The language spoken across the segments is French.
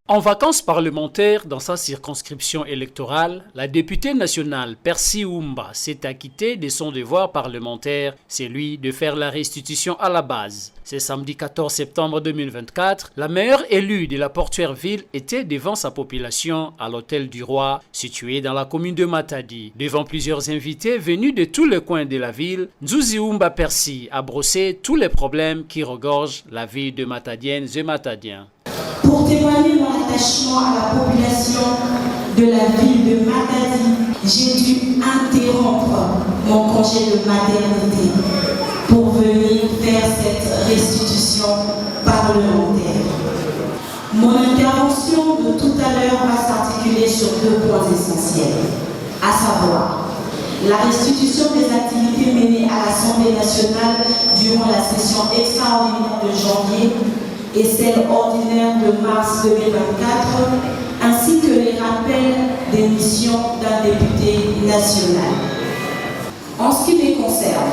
En vacances parlementaires dans sa circonscription électorale, la députée nationale Percy Oumba s'est acquittée de son devoir parlementaire, celui de faire la restitution à la base. Ce samedi 14 septembre 2024, la meilleure élue de la portuaire ville était devant sa population à l'hôtel du Roi, situé dans la commune de Matadi. Devant plusieurs invités venus de tous les coins de la ville, Nzuzi Oumba Percy a brossé tous les problèmes qui regorgent la vie de Matadiennes et Matadiens. Pour témoigner mon attachement à la population de la ville de Matadi, j'ai dû interrompre mon congé de maternité pour venir faire cette restitution parlementaire. Mon intervention de tout à l'heure va s'articuler sur deux points essentiels, à savoir la restitution des activités menées à l'Assemblée nationale durant la session extraordinaire de janvier et celle ordinaire de mars 2024, ainsi que les rappels des missions d'un député national. En ce qui les concerne,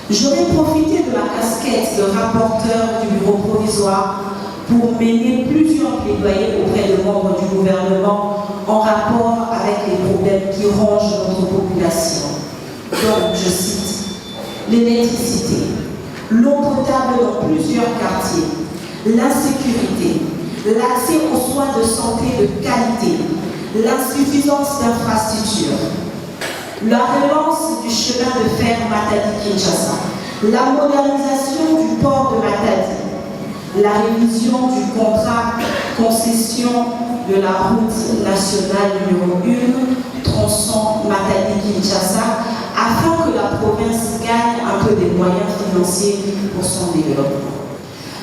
j'aurais profité de ma casquette de rapporteur du bureau provisoire pour mener plusieurs plaidoyers auprès de membres du gouvernement en rapport avec les problèmes qui rongent notre population. Donc, je cite, l'électricité, l'eau potable dans plusieurs quartiers, l'insécurité, l'accès aux soins de santé de qualité, l'insuffisance d'infrastructures, la relance du chemin de fer Matadi-Kinshasa, la modernisation du port de Matadi, la révision du contrat concession de la route nationale numéro 1, tronçon Matadi-Kinshasa, afin que la province gagne un peu des moyens financiers pour son développement.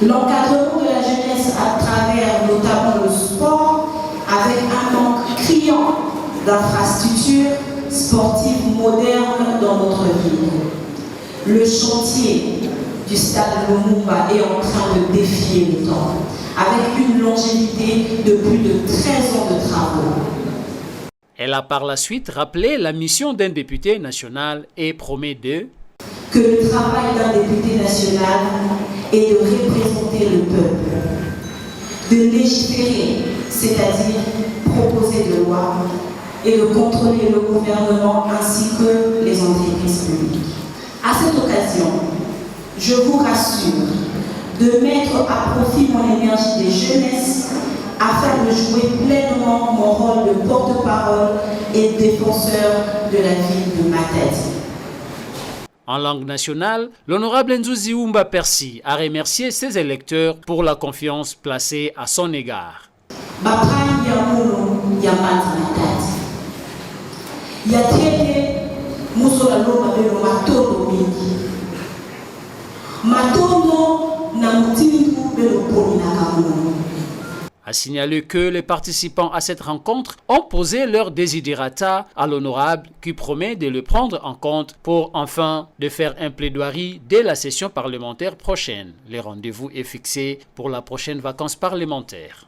L'encadrement de la jeunesse à travers notamment le sport, avec un manque criant d'infrastructures sportives modernes dans notre ville. Le chantier du stade Lumumba est en train de défier le temps, avec une longévité de plus de 13 ans de travaux. Elle a par la suite rappelé la mission d'un député national et promet de que le travail d'un député national est de représenter le peuple, de légiférer, c'est-à-dire proposer des lois, et de contrôler le gouvernement ainsi que les entreprises publiques. À cette occasion, je vous rassure de mettre à profit mon énergie des jeunesses afin de jouer pleinement mon rôle de porte-parole et défenseur de la ville de Matadi. En langue nationale, l'honorable Nzuzi Oumba Percy a remercié ses électeurs pour la confiance placée à son égard. A signaler que les participants à cette rencontre ont posé leur desiderata à l'honorable qui promet de le prendre en compte pour enfin de faire un plaidoirie dès la session parlementaire prochaine. Le rendez-vous est fixé pour la prochaine vacances parlementaires.